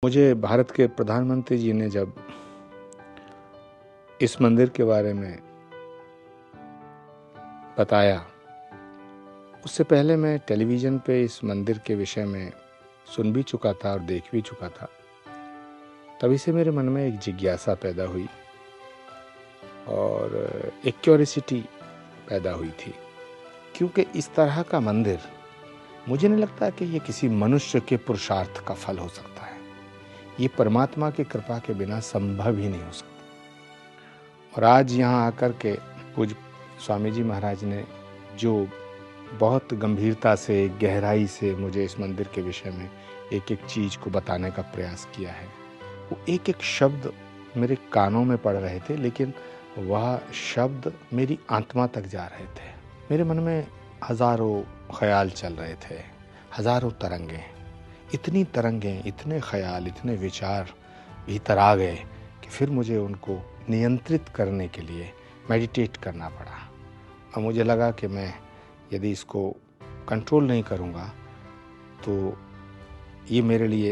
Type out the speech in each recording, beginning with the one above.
मुझे भारत के प्रधानमंत्री जी ने जब इस मंदिर के बारे में बताया, उससे पहले मैं टेलीविज़न पे इस मंदिर के विषय में सुन भी चुका था और देख भी चुका था। तभी से मेरे मन में एक जिज्ञासा पैदा हुई और एक क्यूरियोसिटी पैदा हुई थी, क्योंकि इस तरह का मंदिर मुझे नहीं लगता कि ये किसी मनुष्य के पुरुषार्थ का फल हो सकता है। ये परमात्मा की कृपा के बिना संभव ही नहीं हो सकता। और आज यहाँ आकर के पूज्य स्वामी जी महाराज ने जो बहुत गंभीरता से, गहराई से मुझे इस मंदिर के विषय में एक एक चीज़ को बताने का प्रयास किया है, वो एक एक शब्द मेरे कानों में पड़ रहे थे, लेकिन वह शब्द मेरी आत्मा तक जा रहे थे। मेरे मन में हज़ारों ख्याल चल रहे थे, हज़ारों तरंगें, इतनी तरंगें, इतने ख्याल, इतने विचार भीतर आ गए कि फिर मुझे उनको नियंत्रित करने के लिए मेडिटेट करना पड़ा। और मुझे लगा कि मैं यदि इसको कंट्रोल नहीं करूँगा तो ये मेरे लिए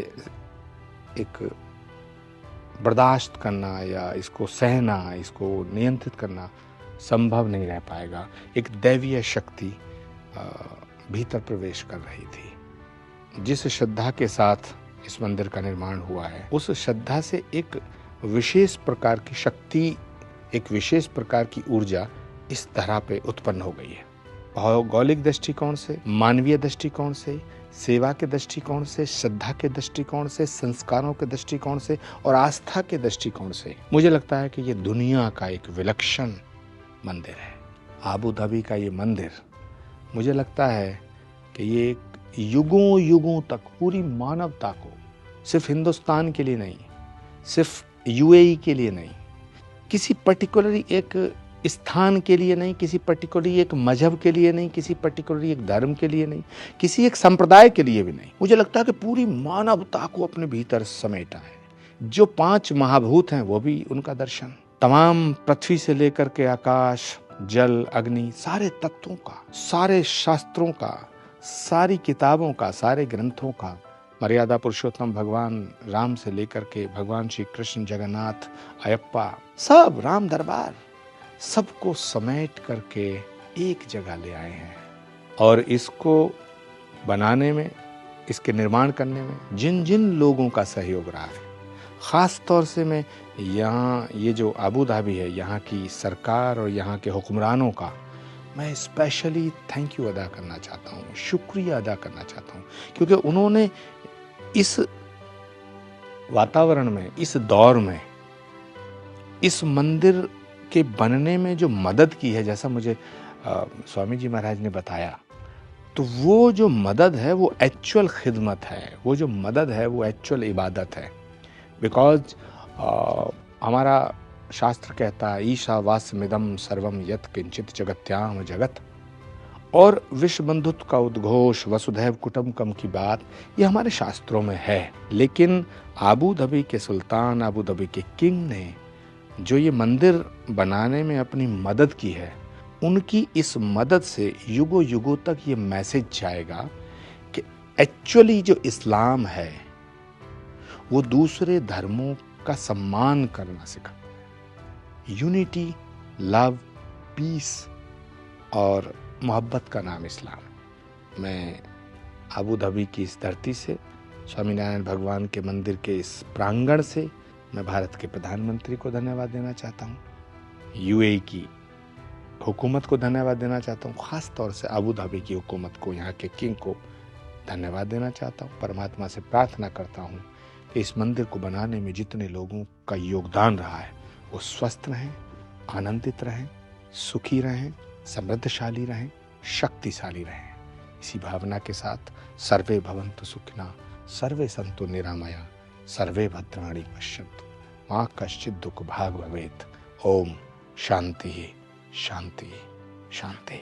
एक बर्दाश्त करना या इसको सहना, इसको नियंत्रित करना संभव नहीं रह पाएगा। एक दैवीय शक्ति भीतर प्रवेश कर रही थी। जिस श्रद्धा के साथ इस मंदिर का निर्माण हुआ है, उस श्रद्धा से एक विशेष प्रकार की शक्ति, एक विशेष प्रकार की ऊर्जा इस तरह पे उत्पन्न हो गई है। भौगोलिक दृष्टिकोण से, मानवीय दृष्टिकोण से, सेवा के दृष्टिकोण से, श्रद्धा के दृष्टिकोण से, संस्कारों के दृष्टिकोण से और आस्था के दृष्टिकोण से मुझे लगता है कि ये दुनिया का एक विलक्षण मंदिर है। आबू धाबी का ये मंदिर, मुझे लगता है कि ये युगों युगों तक पूरी मानवता को, सिर्फ हिंदुस्तान के लिए नहीं, सिर्फ यूएई के लिए नहीं, किसी पर्टिकुलरली एक स्थान के लिए नहीं, किसी पर्टिकुलरली एक मजहब के लिए नहीं, किसी पर्टिकुलरली एक धर्म के लिए नहीं, किसी एक संप्रदाय के लिए भी नहीं, मुझे लगता है कि पूरी मानवता को अपने भीतर समेटा है। जो 5 महाभूत हैं वो भी उनका दर्शन, तमाम पृथ्वी से लेकर के आकाश, जल, अग्नि, सारे तत्वों का, सारे शास्त्रों का, सारी किताबों का, सारे ग्रंथों का, मर्यादा पुरुषोत्तम भगवान राम से लेकर के भगवान श्री कृष्ण, जगन्नाथ, अयप्पा, सब राम दरबार, सबको समेट करके एक जगह ले आए हैं। और इसको बनाने में, इसके निर्माण करने में जिन जिन लोगों का सहयोग रहा है, ख़ास तौर से मैं यहाँ ये जो आबू धाबी है, यहाँ की सरकार और यहाँ के हुक्मरानों का मैं स्पेशली थैंक यू अदा करना चाहता हूँ, शुक्रिया अदा करना चाहता हूँ, क्योंकि उन्होंने इस वातावरण में, इस दौर में, इस मंदिर के बनने में जो मदद की है, जैसा मुझे स्वामी जी महाराज ने बताया, तो वो जो मदद है वो एक्चुअल खिदमत है, वो जो मदद है वो एक्चुअल इबादत है। बिकॉज हमारा शास्त्र कहता है ईशावास्यमिदं सर्वम यत् किंचित जगत्याम जगत, और विश्व बंधुत्व का उद्घोष, वसुधैव कुटुंबकम की बात, ये हमारे शास्त्रों में है। लेकिन आबू धाबी के सुल्तान, आबू धाबी के किंग ने जो ये मंदिर बनाने में अपनी मदद की है, उनकी इस मदद से युगों युगों तक ये मैसेज जाएगा कि एक्चुअली जो इस्लाम है वो दूसरे धर्मों का सम्मान करना सिखाता है। यूनिटी, लव, पीस और मोहब्बत का नाम इस्लाम। मैं आबू धाबी की इस धरती से, स्वामीनारायण भगवान के मंदिर के इस प्रांगण से मैं भारत के प्रधानमंत्री को धन्यवाद देना चाहता हूँ, यूएई की हुकूमत को धन्यवाद देना चाहता हूँ, ख़ास तौर से आबू धाबी की हुकूमत को, यहाँ के किंग को धन्यवाद देना चाहता हूँ। परमात्मा से प्रार्थना करता हूँ कि इस मंदिर को बनाने में जितने लोगों का योगदान रहा है वो स्वस्थ रहें, आनंदित रहें, सुखी रहें, समृद्धशाली रहें, शक्तिशाली रहें। इसी भावना के साथ सर्वे भवन्तु सुखिनः, सर्वे सन्तु निरामया, सर्वे भद्राणि पश्यन्तु, माँ कश्चित् दुःख भाग् भवेत्। ओम शांति शांति शांति।